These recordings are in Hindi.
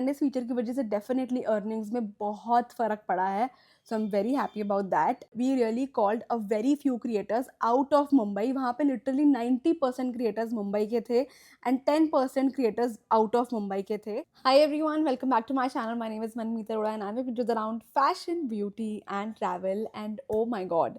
एंड इस फीचर की वजह से डेफिनेटली अर्निंग्स में बहुत फ़र्क पड़ा है. So I am very happy about that. We really called a very few creators out of Mumbai. वहाँ पे लिटरली 90% क्रिएटर्स मुंबई के थे and 10% creators out of Mumbai के थे. Hi everyone, welcome back to my channel. My name is Manmeet Arora and I am videos around fashion, beauty and travel. And oh my god,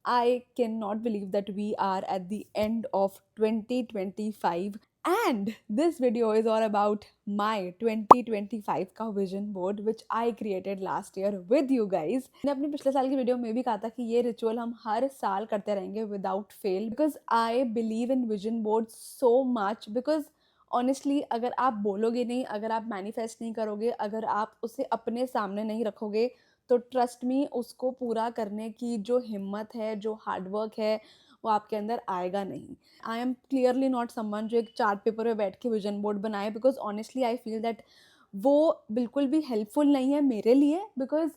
I cannot believe that we are at the end of 2025 and this video is all about my 2025 का vision board which I created last year with you guys. मैंने अपने पिछले साल की वीडियो में भी कहा था कि ये रिचुअल हम हर साल करते रहेंगे without fail because I believe in vision boards so much. because honestly अगर आप बोलोगे नहीं, अगर आप मैनिफेस्ट नहीं करोगे, अगर आप उसे अपने सामने नहीं रखोगे तो ट्रस्ट मी उसको पूरा करने की जो हिम्मत है, जो हार्डवर्क है, वो आपके अंदर आएगा नहीं. I am clearly not someone जो एक चार्ट पेपर पे बैठ के विजन बोर्ड बनाए because honestly I feel that वो बिल्कुल भी हेल्पफुल नहीं है मेरे लिए. Because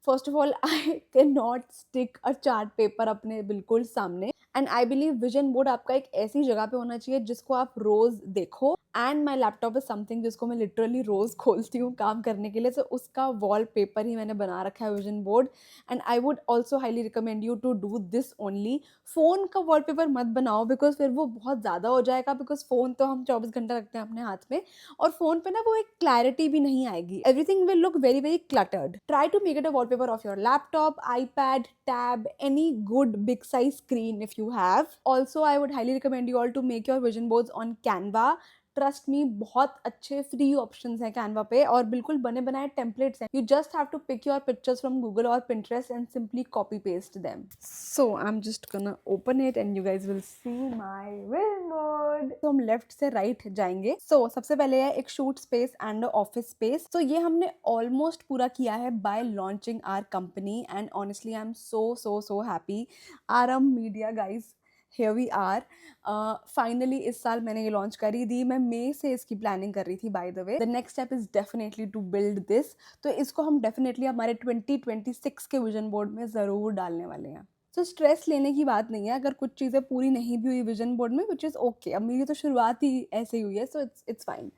first of all I can not stick a chart paper अपने बिल्कुल सामने. And I believe vision board आपका एक ऐसी जगह पे होना चाहिए जिसको आप रोज देखो. And my laptop is something जिसको मैं लिटरली रोज खोलती हूँ काम करने के लिए. तो उसका वॉल पेपर ही मैंने बना रखा है vision board. And I would also highly recommend you to do this only. Phone का वॉल पेपर मत बनाओ बिकॉज फिर वो बहुत ज़्यादा हो जाएगा. बिकॉज फ़ोन तो हम 24 घंटा रखते हैं अपने हाथ में और फ़ोन पे ना वो एक क्लैरिटी भी नहीं आएगी. Everything will look very very cluttered. Try to make it a wallpaper of your laptop, iPad, tab, any good big size screen if you have. Also, I would highly recommend you all to make your vision boards on Canva. Trust me, बहुत अच्छे फ्री ऑप्शंस हैं कैनवा पे और बिल्कुल बने बनाए टेम्पलेट्स हैं. You just have to pick your pictures from Google और Pinterest and simply copy paste them. So I am just gonna open it and you guys will see my vision board. तो हम लेफ्ट से राइट जाएंगे. सो सबसे पहले है एक shoot space and office space. तो ये हमने ऑलमोस्ट पूरा किया है by launching our company and honestly I am so happy. Aaram media guys, here we are. Finally इस साल मैंने ये लॉन्च करी थी. मैं मई से इसकी प्लानिंग कर रही थी. By the way the next step is definitely to build this. तो इसको हम डेफिनेटली हमारे 2026 के विजन बोर्ड में ज़रूर डालने वाले हैं. तो स्ट्रेस लेने की बात नहीं है अगर कुछ चीज़ें पूरी नहीं भी हुई विजन बोर्ड में, विच इज़ ओके. अब मेरी तो शुरुआत ही ऐसे ही हुई है, सो इट्स फाइन.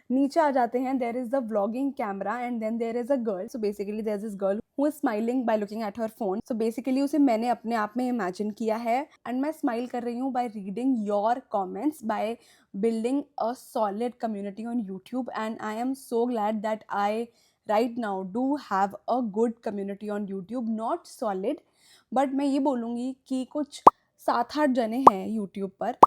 नीचे आ जाते हैं. There is the vlogging camera and then there is a girl. So basically there is this girl who is smiling by looking at her phone. So basically उसे मैंने अपने आप में इमेजिन किया है एंड मैं स्माइल कर रही हूँ by reading your comments, by building a solid community on YouTube. And I am so glad that I right now do have a good community on YouTube. Not solid, but मैं ये बोलूँगी कि कुछ 7-8 जने हैं YouTube पर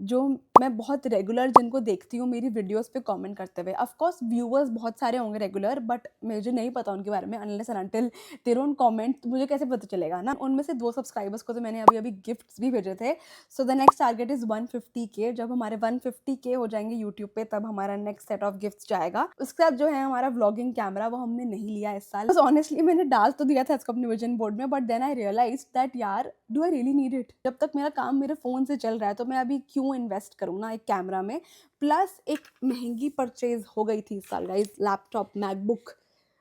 जो मैं बहुत रेगुलर जिनको देखती हूँ मेरी वीडियोस पे कमेंट करते हुए. ऑफ कोर्स व्यूअर्स बहुत सारे होंगे रेगुलर, बट मुझे नहीं पता उनके बारे में unless and until they don't comment. मुझे कैसे पता चलेगा ना. उनमें से 2 सब्सक्राइबर्स को तो मैंने अभी गिफ्ट्स भी भेजे थे. So the next target is 150K. जब हमारे 150K हो जाएंगे यूट्यूब पे तब हमारा नेक्स्ट सेट ऑफ गिफ्ट्स जाएगा. उसके साथ जो है हमारा व्लॉगिंग कैमरा, वो हमने नहीं लिया इस साल. ऑनेस्टली मैंने डाल तो दिया था इसको अपने विजन बोर्ड में, but then I realize that यार, do I really need it. जब तक मेरा काम मेरे फोन से चल रहा है तो मैं अभी क्यों इन्वेस्ट करूँ ना एक कैमरा में. प्लस एक महंगी परचेज हो गई थी इस साल guys, laptop, MacBook.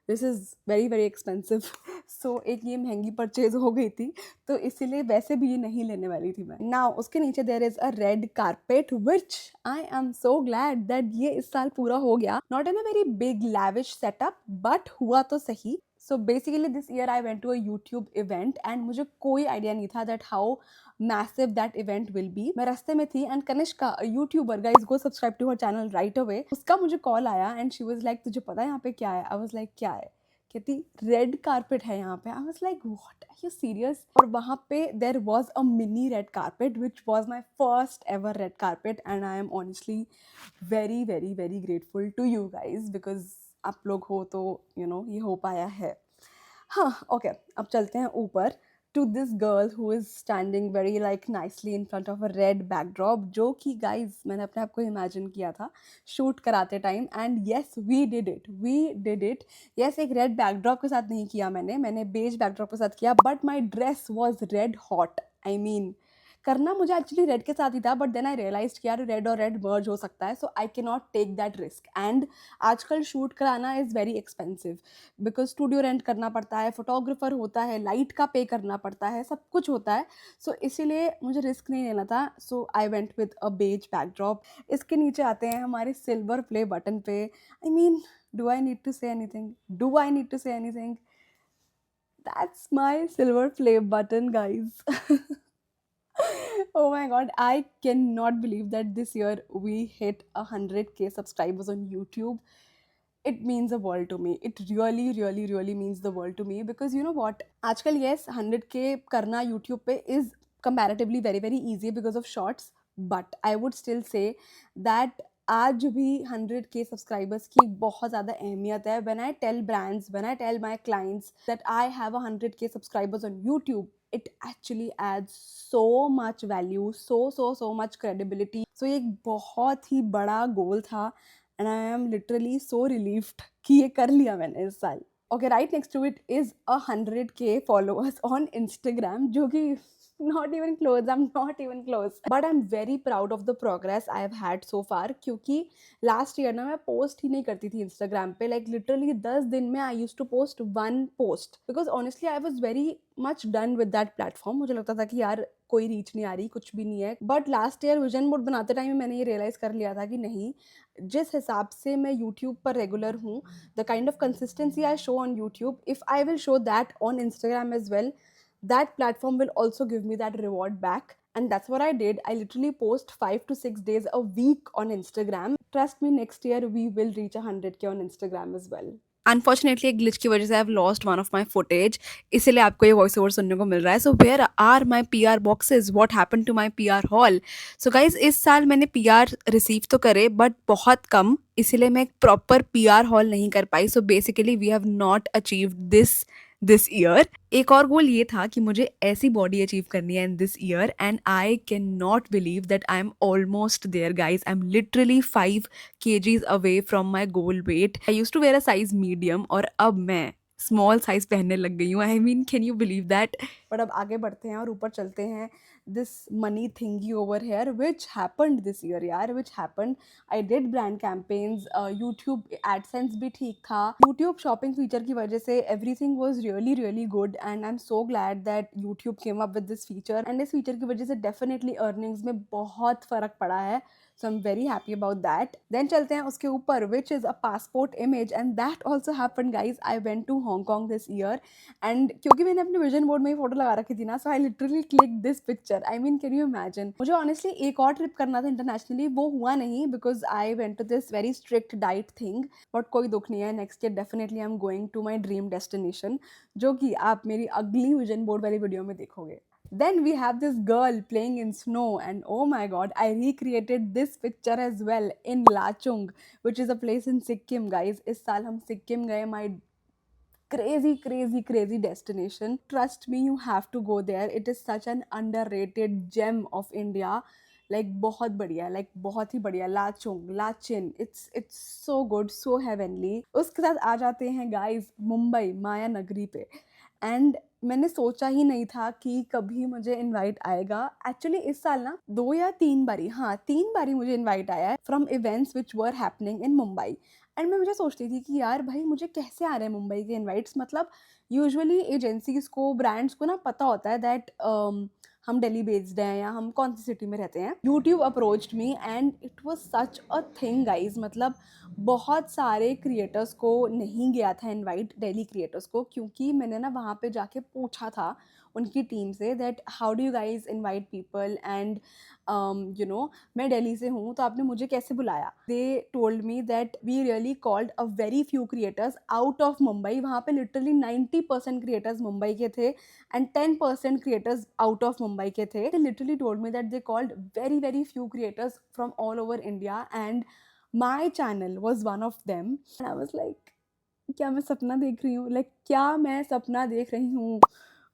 This is very very expensive. So एक ये महंगी परचेज हो गई थी तो इसीलिए वैसे भी ये नहीं लेने वाली थी मैं. नाउ उसके नीचे there is a red carpet which I am so glad that ये इस साल पूरा हो गया. Not in a very big lavish setup but हुआ तो सही. So basically this year I went to a YouTube event and मुझे कोई आइडिया नहीं था that how massive that event will be. मैं रास्ते में थी and Kanishka, YouTuber, guys go subscribe to her channel right away, उसका मुझे कॉल आया एंड शी वाज लाइक, तुझे पता है यहाँ पे क्या है? आई वाज लाइक, क्या है? कहती रेड कारपेट है यहाँ पे. I was like, what, are you serious? और वहाँ पे there was a mini red carpet which was my first ever red carpet and I am honestly very very very grateful to you guys because आप लोग हो तो ये हो पाया है. हाँ, ओके, अब चलते हैं ऊपर to this girl who is standing very like nicely in front of a red backdrop, जो कि guys मैंने अपने आप को imagine किया था शूट कराते time. and yes, we did it. yes, एक red backdrop के साथ नहीं किया मैंने beige backdrop के साथ किया, but my dress was red hot. I mean, करना मुझे एक्चुअली रेड के साथ ही था, बट देन आई रियलाइज कि यार रेड और रेड मर्ज हो सकता है, so I can not take that risk. And आजकल शूट कराना is very expensive because studio rent करना पड़ता है, फोटोग्राफर होता है, लाइट का पे करना पड़ता है, सब कुछ होता है. सो इसीलिए मुझे रिस्क नहीं लेना था. So I went with a beige backdrop. इसके नीचे आते हैं हमारे सिल्वर प्ले बटन पे. I mean Do I need to say anything? Do I need to say anything? That's my silver play button, guys. Oh my god, I cannot believe that this year we hit 100K subscribers on YouTube. It means the world to me. It really, really, really means the world to me because you know what? आजकल yes, 100K करना YouTube पे is comparatively very, very easy because of shorts. But I would still say that आज भी 100K सब्सक्राइबर्स की बहुत ज़्यादा अहमियत है. When I tell brands, when I tell my clients that I have 100K subscribers on YouTube, it actually adds so much value, so much credibility. So ये एक बहुत ही बड़ा गोल था and I am literally so relieved कि ये कर लिया मैंने इस साल. Okay, right next to it is 100K followers on Instagram, जो कि not even close. I'm not even close. But I'm very proud of the progress I have had so far क्योंकि last year ना मैं post ही नहीं करती थी Instagram पे. Like literally 10 दिन में I used to post one post because honestly I was very much done with that platform. मुझे लगता था कि यार कोई रीच नहीं आ रही, कुछ भी नहीं है. But last year vision board बनाते टाइम मैंने ये रियलाइज़ कर लिया था कि नहीं, जिस हिसाब से मैं यूट्यूब पर रेगुलर हूँ, the kind of consistency I show on YouTube, if I will show that on Instagram as well, that platform will also give me that reward back. And that's what I did. I literally post 5 to 6 days a week on Instagram. Trust me, next year we will reach 100K on Instagram as well. Unfortunately एक ग्लिच की वजह से I have lost one of my footage, इसीलिए आपको ये वॉइस ओवर सुनने को मिल रहा है. So where are my P R boxes, what happen to my P R haul. So guys इस साल मैंने पी आर रिसीव तो करे बट बहुत कम, इसीलिए मैं एक प्रॉपर पी आर हॉल नहीं कर पाई. So basically we have not achieved this year. एक और गोल ये था कि मुझे ऐसी बॉडी अचीव करनी है in this year and I can not believe that I am almost there guys. I am literally 5 kgs away from my goal weight. I use to wear a size medium और अब मैं स्मॉल साइज पहनने लग गई हूँ. I mean can you believe that. But अब आगे बढ़ते हैं और ऊपर चलते हैं. This money thingy over here which happened this year यार, विच happened. I did brand campaigns, YouTube AdSense भी ठीक था. यूट्यूब शॉपिंग फीचर की वजह से everything was really really good and I am so glad that YouTube came up with this feature. And इस फीचर की वजह से डेफिनेटली अर्निंग्स में बहुत फ़र्क पड़ा है. So I'm very happy about that. Then चलते हैं उसके ऊपर, which is a passport image, and that also happened, guys. I went to Hong Kong this year, and क्योंकि मैंने अपने विजन बोर्ड में ही फोटो लगा रखी थी ना, so I literally clicked this picture. I mean, can you imagine? मुझे honestly एक और ट्रिप करना था इंटरनेशनली, वो हुआ नहीं because I went to this very strict diet thing. But कोई दुख नहीं है, next year definitely I'm going to my dream destination, जो कि आप मेरी अगली विजन बोर्ड वाली वीडियो में देखोगे. Then we have this girl playing in snow, and oh my god, I recreated this picture as well in Lachung, which is a place in Sikkim, guys. इस साल हम सिक्किम गए, my crazy destination. Trust me, you have to go there. It is such an underrated gem of India. Like बहुत बढ़िया, like बहुत ही बढ़िया. Lachung, Lachin, it's so good, so heavenly. उसके साथ आ जाते हैं guys मुंबई माया नगरी पे. एंड मैंने सोचा ही नहीं था कि कभी मुझे इनवाइट आएगा. एक्चुअली इस साल ना 2 या 3 बारी, हाँ 3 बारी मुझे इनवाइट आया है from events which were happening in Mumbai. And मैं मुझे सोचती थी कि यार भाई मुझे कैसे आ रहे हैं मुंबई के इनवाइट्स. मतलब यूजुअली एजेंसीज को, ब्रांड्स को ना पता होता है दैट हम दिल्ली बेस्ड हैं या हम कौन सी सिटी में रहते हैं. YouTube approached me and it was such a thing guys. मतलब बहुत सारे क्रिएटर्स को नहीं गया था इनवाइट, दिल्ली क्रिएटर्स को, क्योंकि मैंने ना वहाँ पे जाके पूछा था उनकी टीम से that how do you guys invite people and you know मैं दिल्ली से हूँ तो आपने मुझे कैसे बुलाया. They told me that we really called a very few creators out of Mumbai. वहाँ पे लिटरली 90% क्रिएटर्स मुंबई के थे and 10% creators out of Mumbai के थे. They literally told me that they called very few creators from all over India and my channel was one of them. And I was like, क्या मैं सपना देख रही हूँ? Like क्या मैं सपना देख रही हूँ?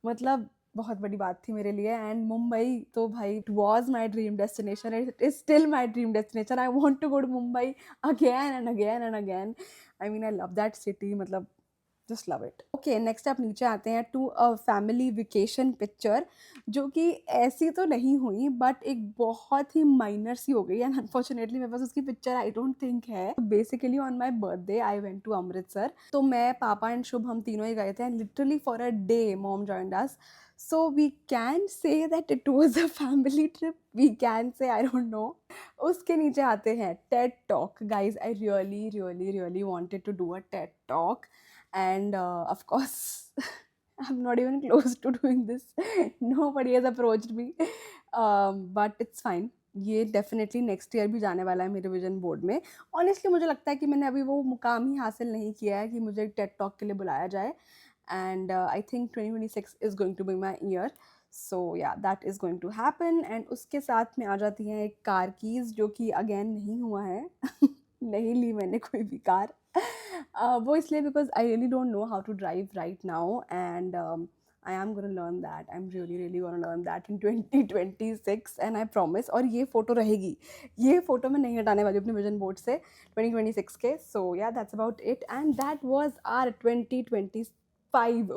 मतलब बहुत बड़ी बात थी मेरे लिए. एंड मुंबई तो भाई it was my dream destination, it is still my dream destination. I want to go to Mumbai again and again and again. I mean I love that city. मतलब just love it. Okay, next आप नीचे आते हैं to a family vacation picture, जो कि ऐसी तो नहीं हुई बट एक बहुत ही माइनर सी हो गई, एंड अनफॉर्चुनेटली मेरे पास उसकी पिक्चर आई डोंट थिंक है। Basically on my birthday I went to Amritsar, तो मैं, पापा एंड शुभ हम तीनों ही गए थे, and literally for a day mom joined us. So we can say that it was a family trip. We can say, I don't know. उसके नीचे आते हैं TED Talk. Guys, I really wanted to do a TED Talk. And of course, I'm not even close to doing this. Nobody has approached me. But it's fine. ये डेफिनेटली नेक्स्ट ईयर भी जाने वाला है मेरे विजन बोर्ड में. ऑनेस्टली मुझे लगता है कि मैंने अभी वो मुकाम ही हासिल नहीं किया है कि मुझे टेड टॉक के लिए बुलाया जाए. And I think 2026 is going to be my year. So yeah, that is going to happen. And उसके साथ में आ जाती हैं एक कार कीज़, जो कि अगेन नहीं हुआ है. नहीं ली मैंने कोई भी कार. वो इसलिए because I really don't know how to drive right now, and I am going to learn that. I'm really going to learn that in 2026, and I promise. और ये फ़ोटो रहेगी, ये फ़ोटो मैं नहीं हटाने वाली अपने विजन बोर्ड से 2026 के. So yeah, that's about it, and that was our 2025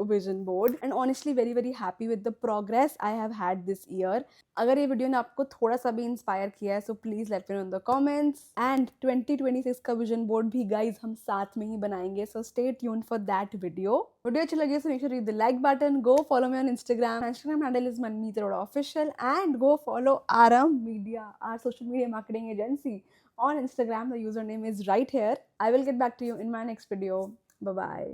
vision board, and honestly very happy with the progress I have had this year. अगर ये वीडियो ने आपको थोड़ा सा भी इंस्पायर किया है, so please let me know in the comments. And 2026 का विजन बोर्ड भी गाइज हम साथ में ही बनाएंगे, so stay tuned for that video. Video अच्छी लगी, so make sure you hit the like button. Go follow me on Instagram. Instagram handle is Manmeet Arora Official, and go follow Aram Media, our social media marketing agency, on Instagram. The username is right here. I will get back to you in my next video. Bye bye.